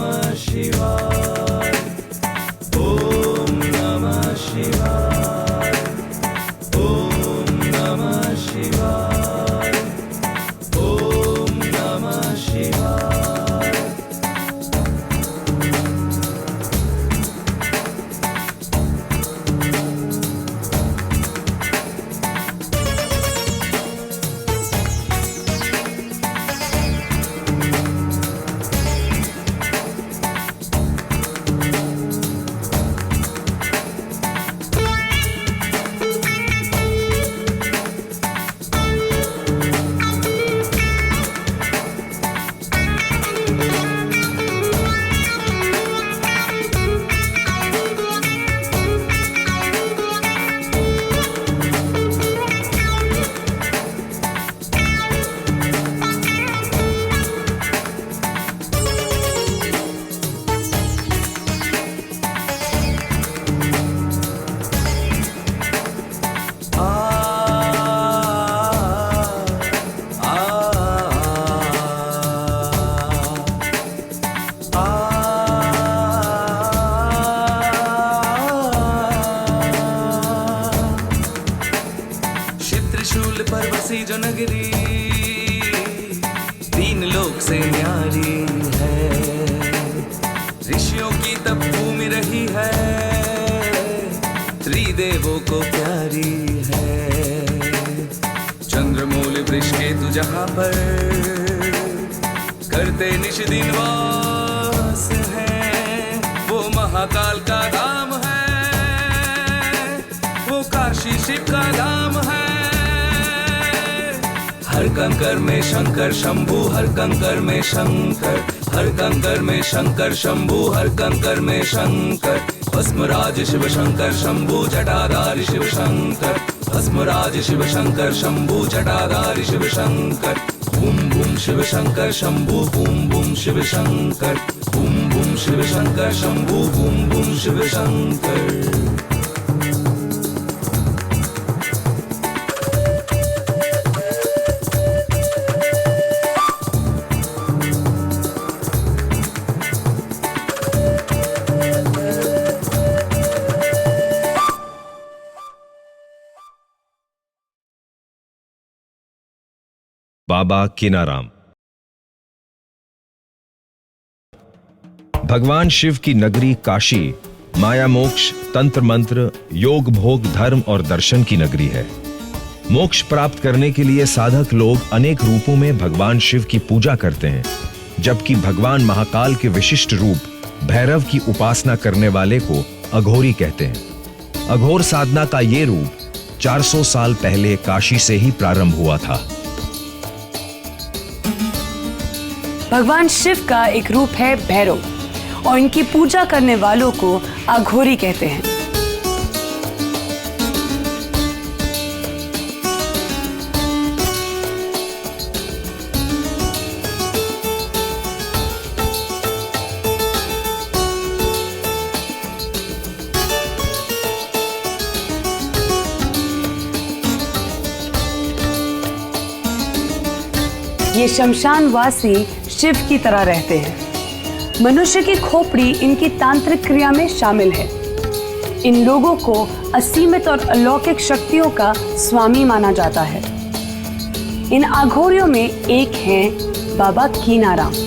नमः शिवाय, ओम नमः शिवाय, ओम नमः शिवाय, ओम नमः शिवाय। त्रिशूल पर बसी जो नगरी, तीन लोक से न्यारी है, ऋषियों की तप भूमि रही है, त्रिदेवों को प्यारी है। चंद्रमौली वृष केतु जहाँ पर करते निश दिन वास है, वो महाकाल का धाम है, वो काशी शिव का धाम है। हर कंकर में शंकर शंभू, हर कंकर में शंकर, हर कंकर में शंकर शंभू, हर कंकर में शंकर। भस्मराज शिव शंकर शंभू, जटाधारी शिव शंकर, भस्मराज शिव शंकर शंभू, जटाधारी शिव शंकर। बूम बूम शिव शंकर शंभू, बूम बूम शिव शंकर, बूम बूम शिव शंकर शंभू, बूम बूम शिव शंकर। बाबा कीनाराम। भगवान शिव की नगरी काशी माया मोक्ष, तंत्र मंत्र, योग भोग, धर्म और दर्शन की नगरी है। मोक्ष प्राप्त करने के लिए साधक लोग अनेक रूपों में भगवान शिव की पूजा करते हैं, जबकि भगवान महाकाल के विशिष्ट रूप भैरव की उपासना करने वाले को अघोरी कहते हैं। अघोर साधना का ये रूप 400 साल पहले काशी से ही प्रारंभ हुआ था। भगवान शिव का एक रूप है भैरव और इनकी पूजा करने वालों को अघोरी कहते हैं। ये शमशानवासी शिव की तरह रहते हैं। मनुष्य की खोपड़ी इनकी तांत्रिक क्रिया में शामिल है। इन लोगों को असीमित और अलौकिक शक्तियों का स्वामी माना जाता है। इन अघोरियों में एक हैं बाबा कीनाराम।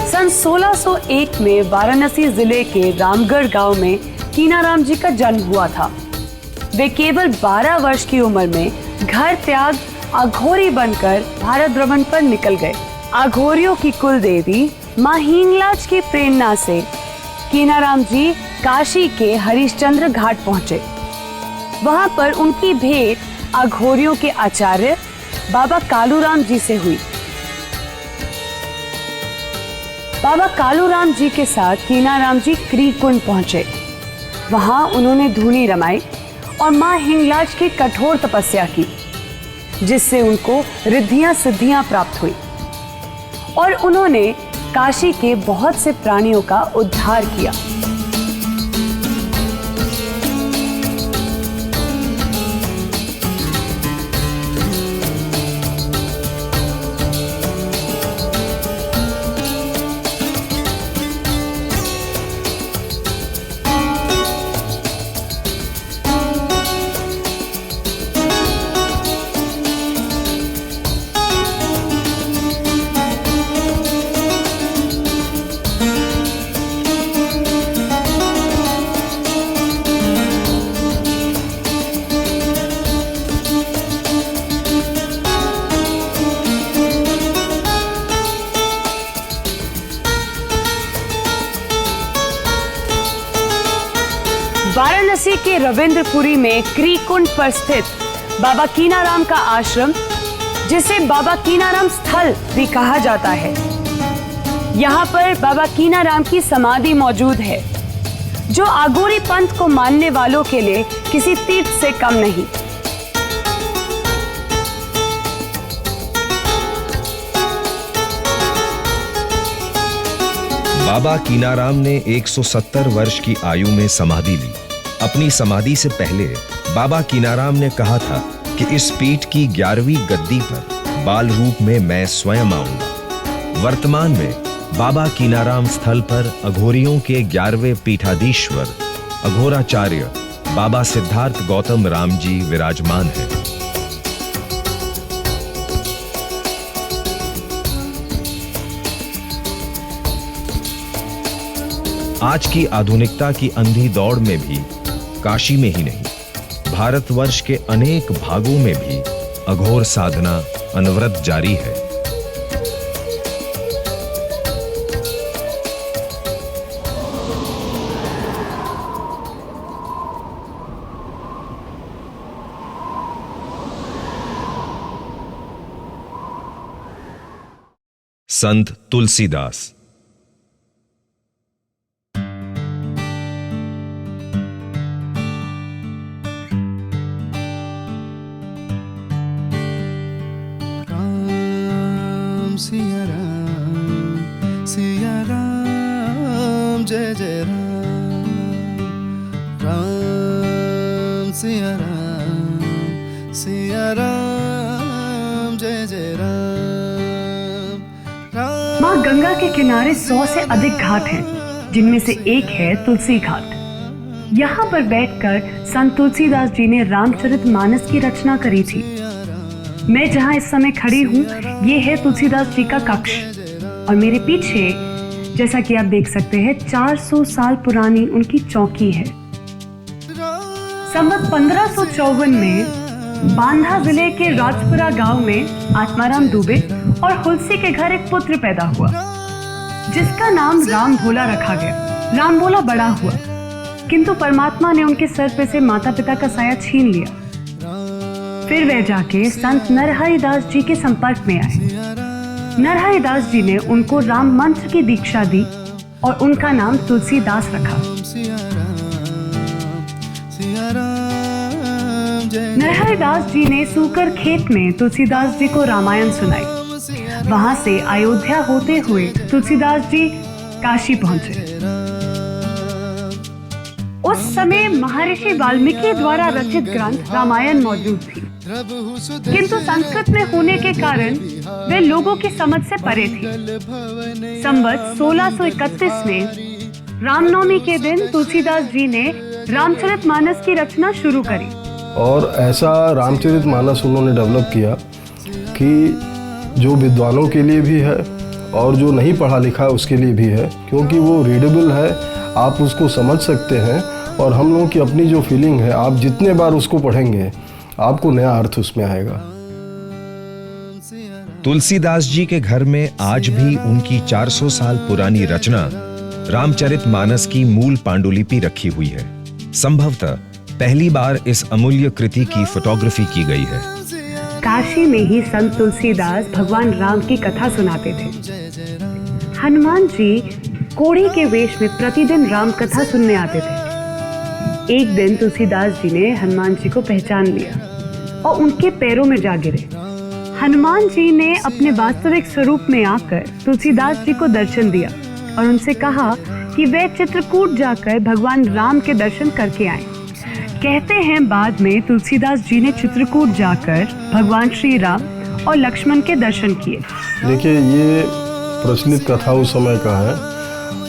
सन 1601 में वाराणसी जिले के रामगढ़ गांव में कीनाराम जी का जन्म हुआ था। वे केवल 12 वर्ष की उम्र में घर त्याग अघोरी बनकर भारत भ्रमण पर निकल गए। अघोरियों की कुल देवी मां हींगलाज की प्रेरणा से कीनाराम जी काशी के हरिश्चंद्र घाट पहुंचे। वहां पर उनकी भेंट अघोरियों के आचार्य बाबा कालूराम जी से हुई। बाबा कालूराम जी के साथ कीनाराम जी क्रीकुंड पहुंचे। वहां उन्होंने धूनी रमाई और मां हिंगलाज की कठोर तपस्या की, जिससे उनको रिद्धियां सिद्धियां प्राप्त हुई और उन्होंने काशी के बहुत से प्राणियों का उद्धार किया। वाराणसी के रविंद्रपुरी में क्रीकुंड पर स्थित बाबा कीनाराम का आश्रम, जिसे बाबा कीनाराम स्थल भी कहा जाता है, यहाँ पर बाबा कीनाराम की समाधि मौजूद है, जो आगोरी पंथ को मानने वालों के लिए किसी तीर्थ से कम नहीं। बाबा कीनाराम ने 170 वर्ष की आयु में समाधि ली। अपनी समाधि से पहले बाबा कीनाराम ने कहा था कि इस पीठ की 11वीं गद्दी पर बाल रूप में मैं स्वयं आऊंगा। वर्तमान में बाबा कीनाराम स्थल पर अघोरियों के 11वें पीठाधीश्वर अघोराचार्य बाबा सिद्धार्थ गौतम राम जी विराजमान हैं। आज की आधुनिकता की अंधी दौड़ में भी काशी में ही नहीं, भारतवर्ष के अनेक भागों में भी अघोर साधना अनवरत जारी है। संत तुलसीदास। सिया राम जय जय राम, राम सिया राम जय जय राम, राम। मां गंगा के किनारे 100 से अधिक घाट हैं, जिनमें से एक है तुलसी घाट। यहाँ पर बैठकर संत तुलसीदास जी ने रामचरितमानस की रचना करी थी। मैं जहाँ इस समय खड़ी हूँ, ये है तुलसीदास जी का कक्ष, और मेरे पीछे जैसा कि आप देख सकते हैं 400 साल पुरानी उनकी चौकी है। संवत 1554 में बांधा जिले के राजपुरा गांव में आत्माराम दुबे और हुलसी के घर एक पुत्र पैदा हुआ, जिसका नाम राम भोला रखा गया। राम भोला बड़ा हुआ, किंतु परमात्मा ने उनके सर पे से माता पिता का साया छीन लिया। फिर वह जाके संत नरहरि दास जी के संपर्क में आए। नरहरि दास जी ने उनको राम मंत्र की दीक्षा दी और उनका नाम तुलसीदास रखा। नरहरि दास जी ने सूकर खेत में तुलसीदास जी को रामायण सुनाई। वहां से अयोध्या होते हुए तुलसीदास जी काशी पहुंचे। उस समय महर्षि वाल्मीकि द्वारा रचित ग्रंथ रामायण मौजूद थी, किंतु संस्कृत में होने के कारण वे लोगों की समझ से परे थी। संवत 1631 में रामनवमी के दिन तुलसीदास जी ने रामचरितमानस की रचना शुरू करी। और ऐसा रामचरितमानस उन्होंने डेवलप किया कि जो विद्वानों के लिए भी है और जो नहीं पढ़ा लिखा है उसके लिए भी है, क्योंकि वो रीडेबल है, आप उसको समझ सकते हैं। और हम लोगों की अपनी जो फीलिंग है, आप जितने बार उसको पढ़ेंगे आपको नया अर्थ उसमें आएगा। तुलसीदास जी के घर में आज भी उनकी 400 साल पुरानी रचना रामचरितमानस की मूल पांडुलिपि रखी हुई है। संभवतः पहली बार इस अमूल्य कृति की फोटोग्राफी की गई है। काशी में ही संत तुलसीदास भगवान राम की कथा सुनाते थे। हनुमान जी कोढ़ी के वेश में प्रतिदिन राम कथा सुनने आते थे। एक दिन तुलसीदास जी ने हनुमान जी को पहचान लिया और उनके पैरों में जा गिरे। हनुमान जी ने अपने वास्तविक स्वरूप में आकर तुलसीदास जी को दर्शन दिया और उनसे कहा कि वे चित्रकूट जाकर भगवान राम के दर्शन करके आए। कहते हैं बाद में तुलसीदास जी ने चित्रकूट जाकर भगवान श्री राम और लक्ष्मण के दर्शन किए। देखिए, ये प्रचलित कथा उस समय का है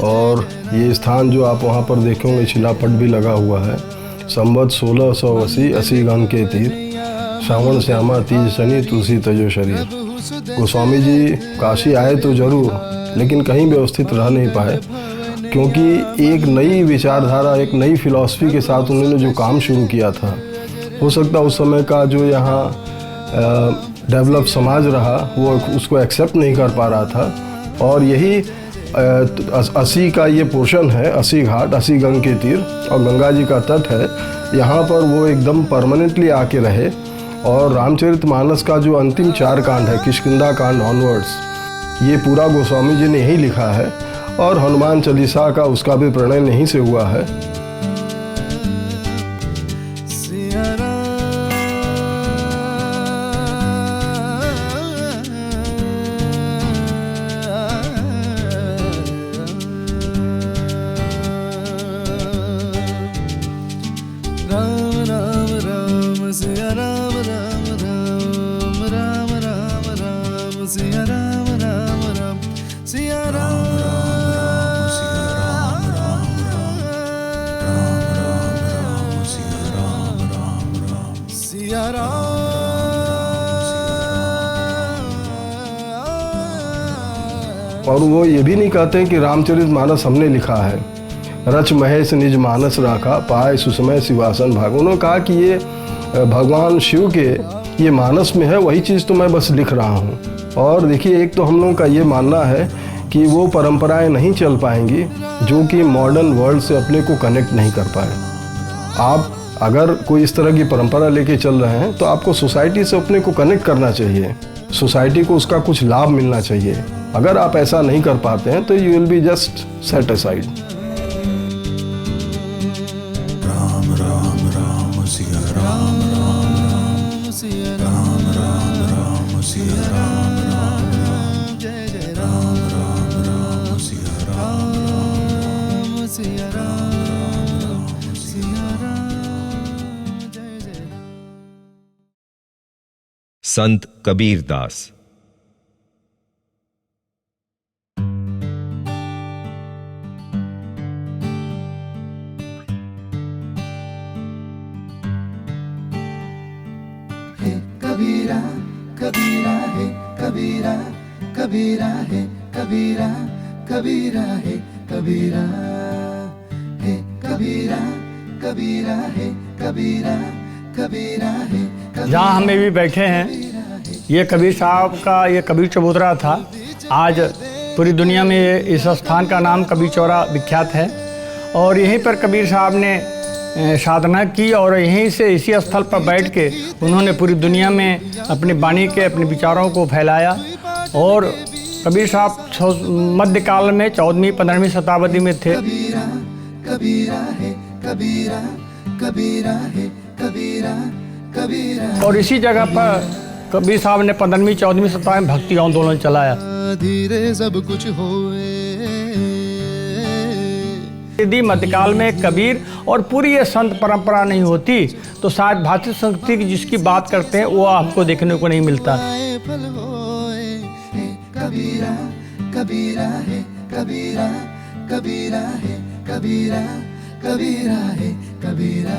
और ये स्थान जो आप वहाँ पर देखेंगे शिलापट भी लगा हुआ है। संवत 1680 80 गण के तीर, श्रावण श्यामा तीज शनि तुलसी तजो शरीर। गोस्वामी जी काशी आए तो जरूर, लेकिन कहीं व्यवस्थित रह नहीं पाए, क्योंकि एक नई विचारधारा, एक नई फिलॉसफी के साथ उन्होंने जो काम शुरू किया था, हो सकता उस समय का जो यहाँ डेवलप समाज रहा वो उसको एक्सेप्ट नहीं कर पा रहा था। और यही 80 का ये पोर्शन है, 80 घाट, 80 गंग के तीर और गंगा जी का तट है, यहाँ पर वो एकदम परमानेंटली आके रहे। और रामचरितमानस का जो अंतिम 4 कांड है, किष्किंधा कांड ऑनवर्ड्स, ये पूरा गोस्वामी जी ने यही लिखा है और हनुमान चालीसा का उसका भी प्रणयन यहीं से हुआ है। और वो ये भी नहीं कहते कि रामचरितमानस हमने लिखा है। रच महेश निज मानस राखा, पाए सुसमय शिवासन भाग। उन्होंने कहा कि ये भगवान शिव के ये मानस में है, वही चीज़ तो मैं बस लिख रहा हूँ। और देखिए, एक तो हम लोगों का ये मानना है कि वो परंपराएं नहीं चल पाएंगी जो कि मॉडर्न वर्ल्ड से अपने को कनेक्ट नहीं कर पाए। आप अगर कोई इस तरह की परंपरा लेके चल रहे हैं तो आपको सोसाइटी से अपने को कनेक्ट करना चाहिए, सोसाइटी को उसका कुछ लाभ मिलना चाहिए। अगर आप ऐसा नहीं कर पाते हैं तो you will be just set aside. Ram Ram Ram Siya Ram Ram Siya Ram Ram Ram Siya Ram Ram जय जय राम राम राम सिया राम राम सिया राम सिया राम जय जय। संत कबीर दास। कबीरा कबीरा है कबीरा, कबीरा है कबीरा, कबीरा है कबीरा है कबीरा, कबीरा है कबीरा, कबीरा है। जहाँ हम भी बैठे हैं, ये कबीर साहब का ये कबीर चबूतरा था। आज पूरी दुनिया में इस स्थान का नाम कबीर चौरा विख्यात है और यहीं पर कबीर साहब ने साधना की और यहीं से इसी स्थल पर बैठ के उन्होंने पूरी दुनिया में अपनी वाणी के, अपने विचारों को फैलाया। और कबीर साहब मध्यकाल में 14वीं 15वीं शताब्दी में थे। कबीरा कबीरा है कबीरा, कबीरा है कबीरा, कबीरा। और इसी जगह पर कबीर साहब ने 15वीं 14वीं शताब्दी में भक्ति आंदोलन चलाया। धीरे सब कुछ होए। यदि मध्यकाल में कबीर और पूरी ये संत परंपरा नहीं होती तो शायद भारतीय संस्कृति की जिसकी बात करते हैं वो हमको देखने को नहीं मिलता। फल होए कबीरा, कबीरा है कबीरा, कबीरा है कबीरा, कबीरा है कबीरा।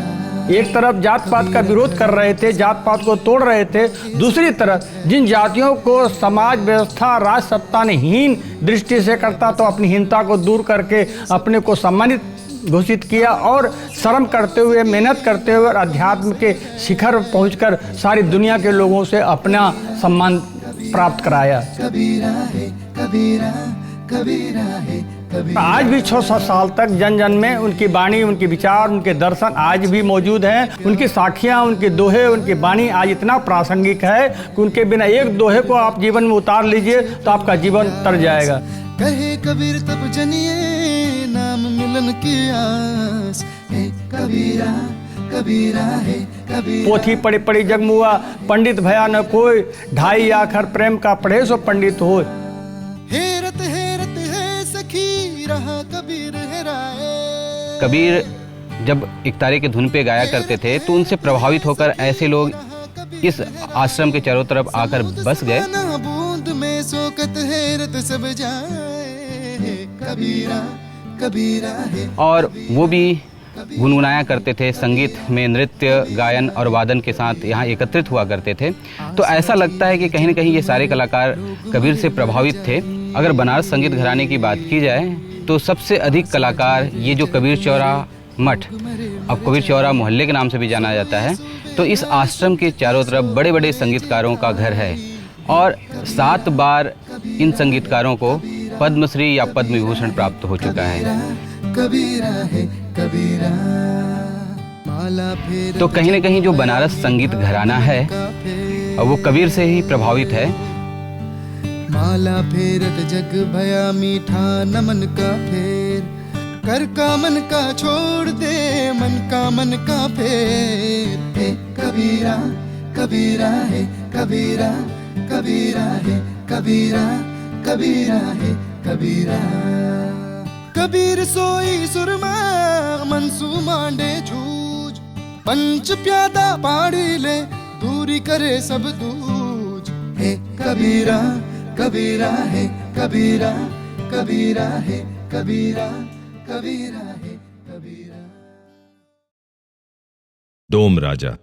एक तरफ जात पात का विरोध कर रहे थे, जात पात को तोड़ रहे थे, दूसरी तरफ जिन जातियों को समाज व्यवस्था राज सत्ता ने हीन दृष्टि से करता तो अपनी हीनता को दूर करके अपने को सम्मानित घोषित किया और श्रम करते हुए, मेहनत करते हुए अध्यात्म के शिखर पहुंचकर सारी दुनिया के लोगों से अपना सम्मान प्राप्त कराया। कबीरा है कबीरा, कबीरा है कबीरा। आज भी 600 साल तक जन जन में उनकी वाणी, उनके विचार, उनके दर्शन आज भी मौजूद हैं। उनकी साखियाँ, उनके दोहे, उनकी वाणी आज इतना प्रासंगिक है कि उनके बिना एक दोहे को आप जीवन में उतार लीजिए तो आपका जीवन तर जाएगा। कहे कबीर तब जनिए नाम मिलन की आस है कबीरा कबीरा है कबीरा। पोथी पढ़ी पढ़ी जगमुआ पंडित भया न कोई, ढाई आखर प्रेम का पढ़े सो पंडित हो। हेरत हेरत है सखी रहा कबीर हेराए। कबीर जब इकतारे के धुन पे गाया करते थे तो उनसे प्रभावित होकर ऐसे लोग इस आश्रम के चारों तरफ आकर बस गए। बूंद में सोकत हेरत सब जाए कबीरा कबीरा है। और वो भी गुनगुनाया करते थे, संगीत में नृत्य गायन और वादन के साथ यहाँ एकत्रित हुआ करते थे। तो ऐसा लगता है कि कहीं न कहीं ये सारे कलाकार कबीर से प्रभावित थे। अगर बनारस संगीत घराने की बात की जाए तो सबसे अधिक कलाकार ये जो कबीर चौरा मठ, अब कबीर चौरा मोहल्ले के नाम से भी जाना जाता है, तो इस आश्रम के चारों तरफ बड़े बड़े संगीतकारों का घर है। और 7 बार इन संगीतकारों को पद्मश्री या पद्म विभूषण प्राप्त हो चुका है। कबीरा है कबीरा। माला फेर तो कहीं न कहीं जो बनारस संगीत घराना है वो कबीर से ही प्रभावित है। माला फेरत जग भया मीठा नमन का फेर, कर का मन का छोड़ दे मन का फेर है कबीरा कबीरा है कबीरा कबीरा है कबीरा कबीरा है कबीरा। कबीर सोई सुरमा मनसू मांडे झूझ, पंच प्यादा पाड़ी ले दूरी करे सब दूज है कबीरा कबीरा है कबीरा कबीरा है कबीरा कबीरा है कबीरा। डोम राजा।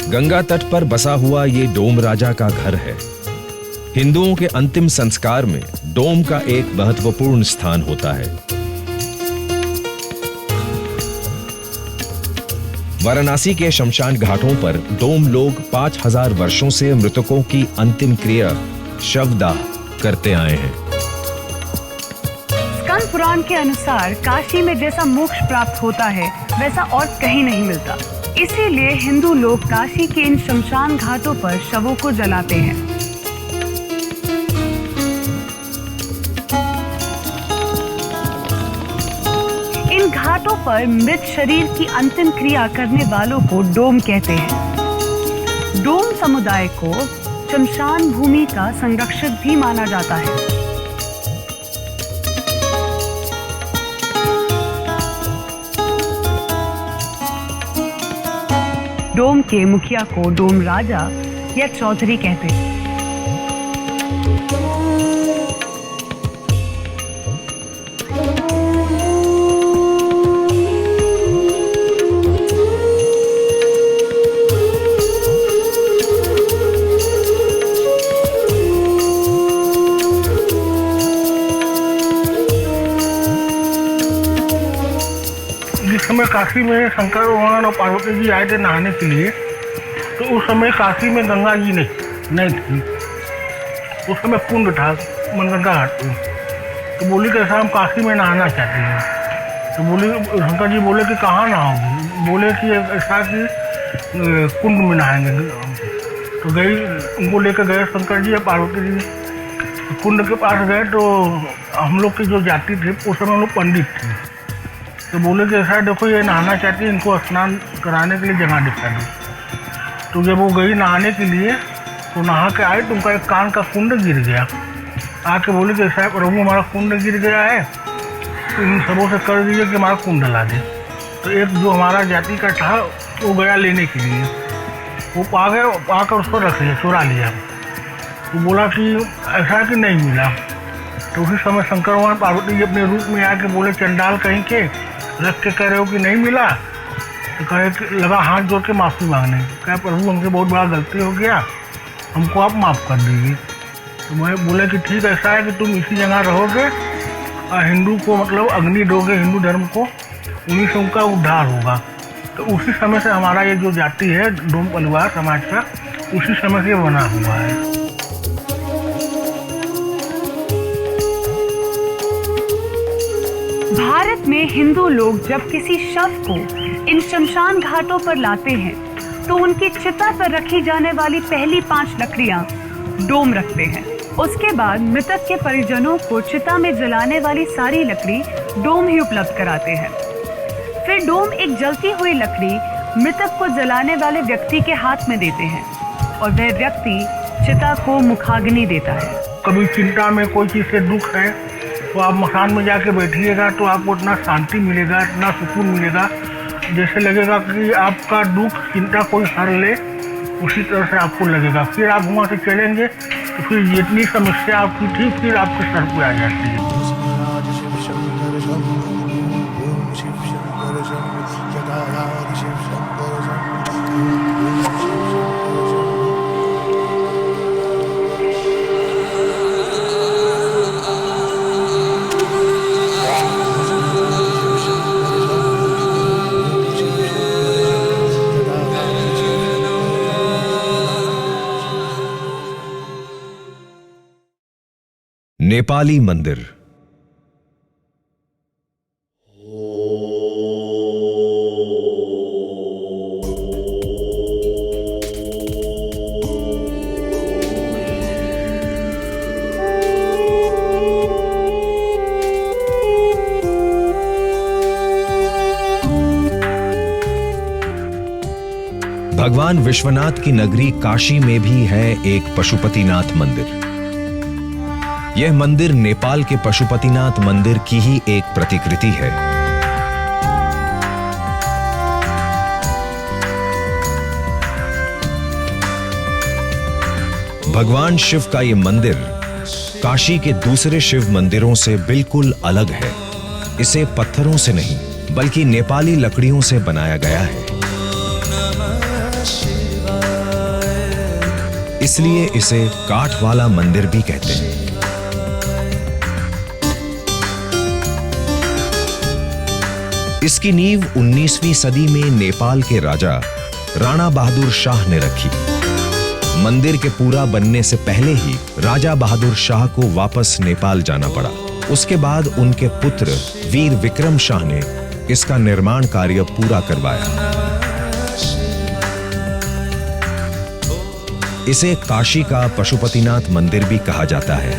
गंगा तट पर बसा हुआ ये डोम राजा का घर है। हिंदुओं के अंतिम संस्कार में डोम का एक महत्वपूर्ण स्थान होता है। वाराणसी के शमशान घाटों पर डोम लोग 5000 वर्षों से मृतकों की अंतिम क्रिया शवदाह करते आए हैं। स्कंद पुराण के अनुसार काशी में जैसा मोक्ष प्राप्त होता है वैसा और कहीं नहीं मिलता। इसीलिए हिंदू लोग काशी के इन शमशान घाटों पर शवों को जलाते हैं। इन घाटों पर मृत शरीर की अंतिम क्रिया करने वालों को डोम कहते हैं। डोम समुदाय को शमशान भूमि का संरक्षक भी माना जाता है। डोम के मुखिया को डोम राजा या चौधरी कहते हैं। जिस समय काशी में शंकर भगवान और पार्वती जी आए थे नहाने के लिए, तो उस समय काशी में गंगा जी नहीं थी। उस समय कुंड था मनगंगा घाट पे। तो बोली कैसा हम काशी में नहाना चाहते हैं। तो बोली शंकर जी बोले कि कहाँ नहाओगे? बोले कि ऐसा कि कुंड में नहाएंगे। तो गई उनको लेकर गए शंकर जी और पार्वती जी कुंड के पास गए। तो हम लोग की जो जाति थी उस समय हम लोग पंडित थे। तो बोले कि ऐसा देखो ये नहाना चाहती है, इनको स्नान कराने के लिए जगह दिखा दो। तो जब वो गई नहाने के लिए तो नहा के आए तो उनका एक कान का कुंड गिर गया। आके बोले कि ऐसा प्रभु हमारा कुंड गिर गया है, तो इन सबों से कर दीजिए कि हमारा कुंड ला दे। तो एक जो हमारा जाति का था वो गया लेने के लिए, वो पा गया, पाकर उसको रख लिया, चुरा लिया। तो बोला कि ऐसा कि नहीं मिला। तो उसी समय शंकर भगवान पार्वती जी अपने रूप में आके बोले चंडाल कहीं के रख के कह रहे हो कि नहीं मिला। तो कहे कि लगा हाथ जोड़ के माफ़ी मांगने। कहे प्रभु हमसे बहुत बड़ा गलती हो गया, हमको आप माफ़ कर दीजिए। तो मैं बोले कि ठीक ऐसा है कि तुम इसी जगह रहोगे और हिंदू को मतलब अग्नि दोगे हिंदू धर्म को, उन्हीं से उनका उद्धार होगा। तो उसी समय से हमारा ये जो जाति है डोम परिवार समाज का, उसी समय से बना हुआ है। भारत में हिंदू लोग जब किसी शव को इन शमशान घाटों पर लाते हैं तो उनकी चिता पर रखी जाने वाली पहली 5 लकड़ियां डोम रखते हैं। उसके बाद मृतक के परिजनों को चिता में जलाने वाली सारी लकड़ी डोम ही उपलब्ध कराते हैं। फिर डोम एक जलती हुई लकड़ी मृतक को जलाने वाले व्यक्ति के हाथ में देते हैं और वह व्यक्ति चिता को मुखाग्नि देता है। कभी चिंता में कोई चीज़ से दुख है तो आप मकान में जाके बैठिएगा तो आपको इतना शांति मिलेगा, इतना सुकून मिलेगा, जैसे लगेगा कि आपका दुख चिंता कोई हर ले, उसी तरह से आपको लगेगा। फिर आप वहाँ से चलेंगे तो फिर जितनी समस्या आपकी थी फिर आपके सर पे आ जाती है। नेपाली मंदिर। भगवान विश्वनाथ की नगरी काशी में भी है एक पशुपतिनाथ मंदिर। यह मंदिर नेपाल के पशुपतिनाथ मंदिर की ही एक प्रतिकृति है। भगवान शिव का यह मंदिर काशी के दूसरे शिव मंदिरों से बिल्कुल अलग है। इसे पत्थरों से नहीं बल्कि नेपाली लकड़ियों से बनाया गया है, इसलिए इसे काठ वाला मंदिर भी कहते हैं। इसकी नींव 19वीं सदी में नेपाल के राजा राणा बहादुर शाह ने रखी। मंदिर के पूरा बनने से पहले ही राजा बहादुर शाह को वापस नेपाल जाना पड़ा। उसके बाद उनके पुत्र वीर विक्रम शाह ने इसका निर्माण कार्य पूरा करवाया। इसे काशी का पशुपतिनाथ मंदिर भी कहा जाता है।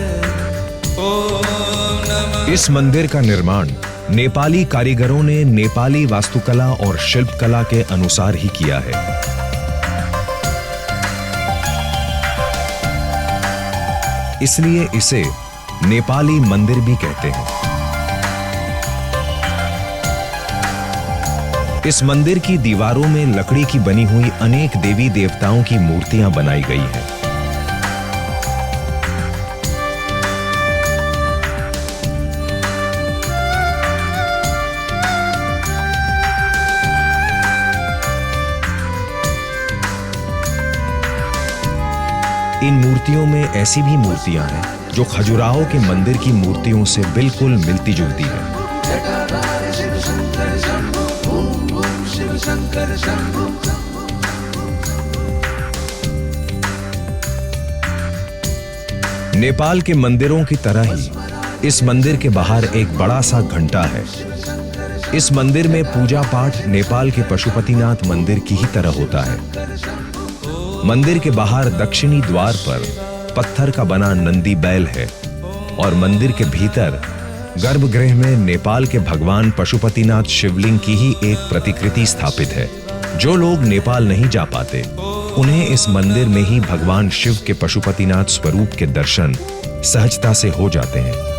इस मंदिर का निर्माण नेपाली कारीगरों ने नेपाली वास्तुकला और शिल्पकला के अनुसार ही किया है। इसलिए इसे नेपाली मंदिर भी कहते हैं। इस मंदिर की दीवारों में लकड़ी की बनी हुई अनेक देवी देवताओं की मूर्तियां बनाई गई हैं। इन मूर्तियों में ऐसी भी मूर्तियां हैं जो खजुराहो के मंदिर की मूर्तियों से बिल्कुल मिलती जुलती है। नेपाल के मंदिरों की तरह ही इस मंदिर के बाहर एक बड़ा सा घंटा है। इस मंदिर में पूजा पाठ नेपाल के पशुपतिनाथ मंदिर की ही तरह होता है। मंदिर के बाहर दक्षिणी द्वार पर पत्थर का बना नंदी बैल है और मंदिर के भीतर गर्भगृह में नेपाल के भगवान पशुपतिनाथ शिवलिंग की ही एक प्रतिकृति स्थापित है। जो लोग नेपाल नहीं जा पाते उन्हें इस मंदिर में ही भगवान शिव के पशुपतिनाथ स्वरूप के दर्शन सहजता से हो जाते हैं।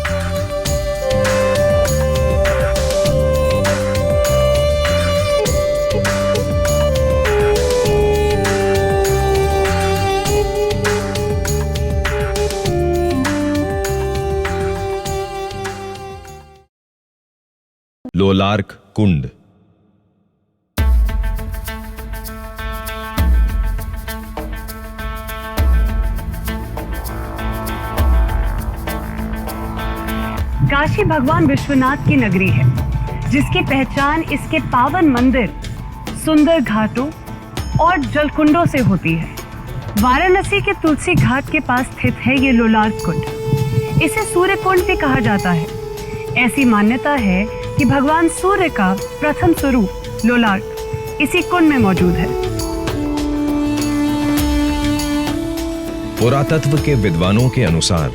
लोलार्क कुंड। काशी भगवान विश्वनाथ की नगरी है, जिसकी पहचान इसके पावन मंदिर, सुंदर घाटों और जलकुंडों से होती है। वाराणसी के तुलसी घाट के पास स्थित है ये लोलार्क कुंड। इसे सूर्य कुंड भी कहा जाता है। ऐसी मान्यता है कि भगवान सूर्य का प्रथम स्वरूप लोलार्क इसी कुंड में मौजूद है। पुरातत्व के विद्वानों के अनुसार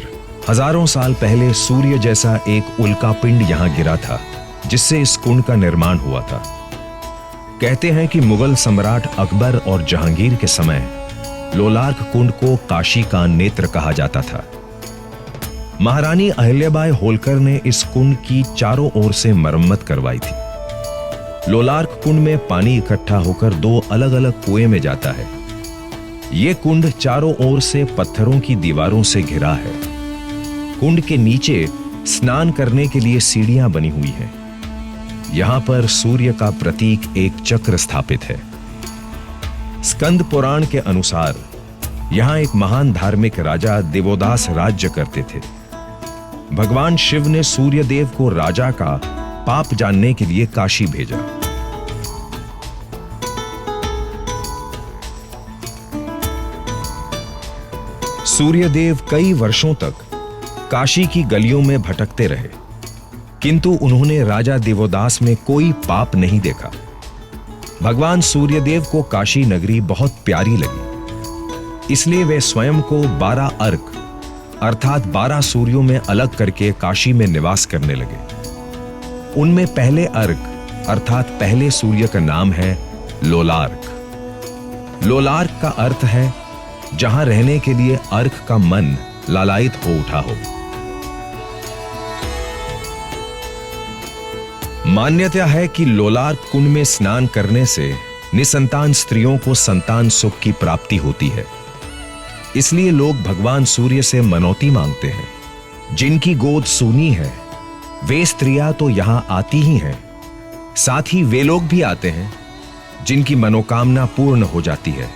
हजारों साल पहले सूर्य जैसा एक उल्का पिंड यहां गिरा था, जिससे इस कुंड का निर्माण हुआ था। कहते हैं कि मुगल सम्राट अकबर और जहांगीर के समय लोलार्क कुंड को काशी का नेत्र कहा जाता था। महारानी अहिल्याबाई होलकर ने इस कुंड की चारों ओर से मरम्मत करवाई थी। लोलार्क कुंड में पानी इकट्ठा होकर 2 अलग-अलग कुएं में जाता है। यह कुंड चारों ओर से पत्थरों की दीवारों से घिरा है। कुंड के नीचे स्नान करने के लिए सीढ़ियां बनी हुई हैं। यहां पर सूर्य का प्रतीक एक चक्र स्थापित है। स्कंद पुराण के अनुसार यहां एक महान धार्मिक राजा देवोदास राज्य करते थे। भगवान शिव ने सूर्य देव को राजा का पाप जानने के लिए काशी भेजा। सूर्यदेव कई वर्षों तक काशी की गलियों में भटकते रहे, किंतु उन्होंने राजा देवोदास में कोई पाप नहीं देखा। भगवान सूर्यदेव को काशी नगरी बहुत प्यारी लगी, इसलिए वे स्वयं को 12 अर्क अर्थात 12 सूर्यों में अलग करके काशी में निवास करने लगे। उनमें पहले अर्क अर्थात पहले सूर्य का नाम है लोलार्क। लोलार्क का अर्थ है जहां रहने के लिए अर्क का मन लालायित हो उठा हो। मान्यता है कि लोलार्क कुंड में स्नान करने से निसंतान स्त्रियों को संतान सुख की प्राप्ति होती है। इसलिए लोग भगवान सूर्य से मनौती मांगते हैं। जिनकी गोद सूनी है वे स्त्रियां तो यहां आती ही हैं, साथ ही वे लोग भी आते हैं जिनकी मनोकामना पूर्ण हो जाती है।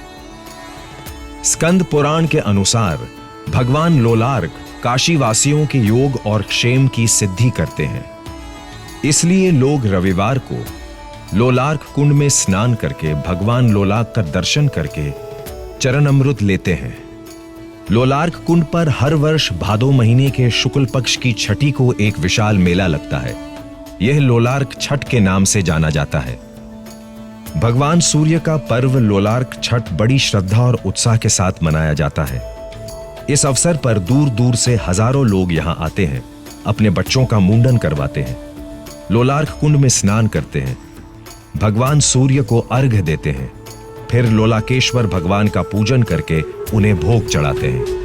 स्कंद पुराण के अनुसार भगवान लोलार्क काशीवासियों के योग और क्षेम की सिद्धि करते हैं। इसलिए लोग रविवार को लोलार्क कुंड में स्नान करके भगवान लोलार्क का दर्शन करके चरण अमृत लेते हैं। लोलार्क कुंड पर हर वर्ष भादो महीने के शुक्ल पक्ष की छठी को एक विशाल मेला लगता है। यह लोलार्क छठ के नाम से जाना जाता है। भगवान सूर्य का पर्व लोलार्क छठ बड़ी श्रद्धा और उत्साह के साथ मनाया जाता है। इस अवसर पर दूर दूर से हजारों लोग यहां आते हैं, अपने बच्चों का मुंडन करवाते हैं, लोलार्क कुंड में स्नान करते हैं, भगवान सूर्य को अर्घ्य देते हैं, फिर लोलाकेश्वर भगवान का पूजन करके उन्हें भोग चढ़ाते हैं।